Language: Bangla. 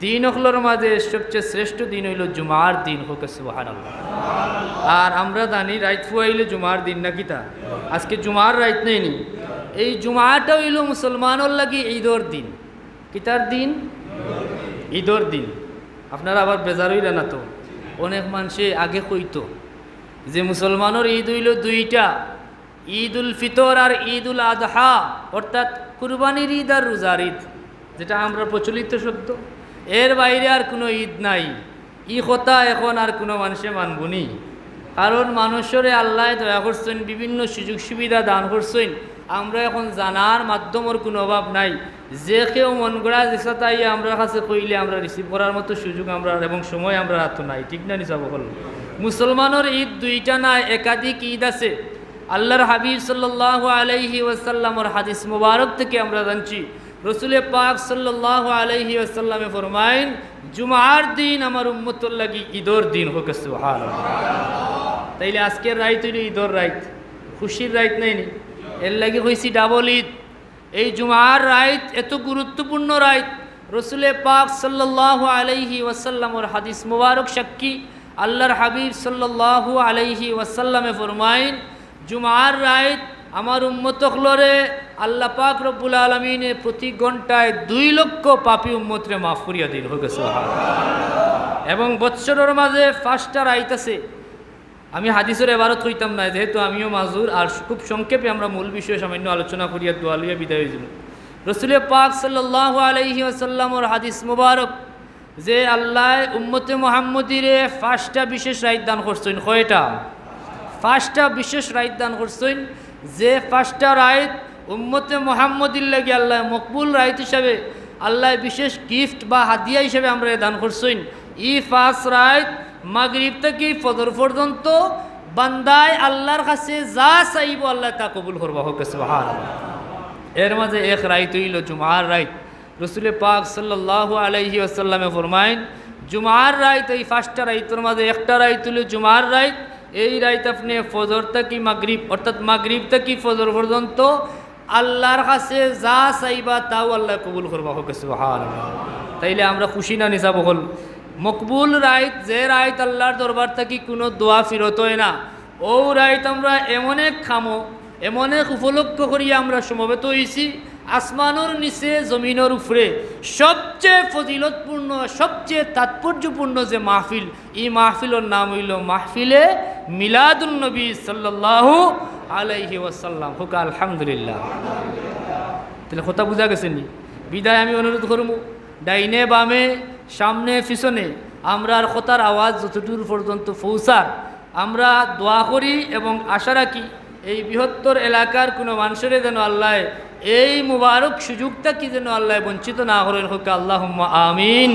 দিন হলোর মাঝে সবচেয়ে শ্রেষ্ঠ দিন হইল জুমার দিন হোক সুবহানাল্লাহ। আর আমরা জানি রাইত ফুয়াইলে জুমার দিন না কিতা, আজকে জুমার রাইত নেই নি। এই জুমাটা হইল মুসলমানের লাগি ঈদর দিন। কিতার দিন? ঈদর দিন। আপনারা আবার বেজার হইলে না তো, অনেক মানুষে আগে কইতো যে মুসলমানের ঈদ হইল দুইটা, ঈদ উল ফিতর আর ঈদ উল আদহা, অর্থাৎ কুরবানির ঈদ আর রোজার ঈদ, যেটা আমরা প্রচলিত শব্দ। এর বাইরে আর কোনো ঈদ নাই। ই কথা এখন আর কোনো মানুষে মানবনি, কারণ মানুষরে আল্লাহ দয়া করছেন, বিভিন্ন সুযোগ সুবিধা দান করছেন। আমরা এখন জানার মাধ্যমের কোনো অভাব নাই। যে কেউ মন গড়া যেসা তাই আমরা কাছে কইলে আমরা রিসিভ করার মতো সুযোগ আমরা এবং সময় আমরা হাতে নাই, ঠিক না নিসা বল? মুসলমানের ঈদ দুইটা নাই, একাধিক ঈদ আছে। আল্লাহর হাবিব সাল্লাল্লাহু আলাইহি ওয়াসাল্লামের হাদিস মুবারক থেকে আমরা জানছি, রসুলে পাক সাল্লাল্লাহু আলাইহি ওয়াসাল্লামে ফরমাইন, জুমার দিন আমার উম্মতের লাগি ঈদর দিন হোক সুবহানাল্লাহ। তাইলে আজকের রাইত হইল ঈদর রাইত, খুশির রাইত নাই নি, এর লাগি হয়েছি ডাবল ঈদ। এই জুমার রাইত এত গুরুত্বপূর্ণ রাইত, রসুলে পাক সাল্লাল্লাহু আলাইহি ওয়াসাল্লামের হাদিস মুবারক সাক্ষী। আল্লাহর হাবিব সাল্লাল্লাহু আলাইহি ওয়াসাল্লামে ফরমাইন, জুমার রাইত আমার উম্মতগুলোরে আল্লাহ পাক রব্বুল আলামিনে প্রতি ঘন্টায় 2 লক্ষ পাপী উম্মতরে মাফ করিয়া দিল হোক সুবহানাল্লাহ। এবং বৎসরের মাঝে 5টা রাইত আছে। আমি হাদিসের এবারত হইতাম না, যেহেতু আমিও মাজুর, আর খুব সংক্ষেপে আমরা মূল বিষয়ে সামান্য আলোচনা করিয়া দোয়া লইয়া বিদায় হয়ে যাব। রসুল পাক সাল্লাল্লাহু আলাইহি ওয়াসাল্লামের হাদিস মুবারক যে আল্লাহ উম্মতে মুহাম্মদিরে 5টা বিশেষ রাইত দান করছেন। কয়টা? 5টা বিশেষ রাইত দান করছেন। যে 5টা রাইত উম্মতে মুহাম্মদির লাগি আল্লাহ মকবুল রাইত হিসাবে, আল্লাহ বিশেষ গিফট বা হাদিয়া হিসাবে আমরা দান করছেন। ই 5 রাইত মাগরিব থেকে ফজর পর্যন্ত বান্দায় আল্লাহর কাছে যা চাইব আল্লাহ তা কবুল করবা হোক সুবহানাল্লাহ। এর মাঝে এক রাইত হইল জুমার রাইত। রসুলে পাক সাল্লাল্লাহু আলাইহি ওয়াসাল্লামে ফরমাইন, জুমার রাইত এই 5টা রাইতের মাঝে একটা রাইত হইল জুমার রাইত। এই রাইত আপনি ফজর থেকে মাগরিব, অর্থাৎ মাগরিব থেকে ফজর পর্যন্ত আল্লাহর কাছে যা চাইবা তাও আল্লাহ কবুল করবা হোক সুবহানাল্লাহ। তাইলে আমরা খুশি না নিসা বহল? মকবুল রাইত, যে রাইত আল্লাহর দরবার থেকে কোনো দোয়া ফিরত হয় না, ও রাইত আমরা এমন এক খামো, এমন এক উপলক্ষ করিয়া আমরা সমবেত হয়েছি। আসমানোর নিচে জমিনের উপরে সবচেয়ে ফজিলতপূর্ণ, সবচেয়ে তাৎপর্যপূর্ণ যে মাহফিল, এই মাহফিলের নাম হইল মাহফিলে মিলাদুন নবী সাল্লাল্লাহু আলাইহি ওয়াসাল্লাম হোক আলহামদুলিল্লাহ। তাহলে কথা বুঝা গেছে নি? বিদায় আমি অনুরোধ করবো, ডাইনে বামে সামনে পিছনে আমরা আর কথার আওয়াজ যতদূর পর্যন্ত পৌঁছার আমরা দোয়া করি এবং আশা রাখি এই বৃহত্তর এলাকার কোনো মানুষের যেন আল্লাহ এই মুবারক সুযোগটা কি যেন আল্লাহ বঞ্চিত না করেন হোক আল্লাহুম্মা আমিন।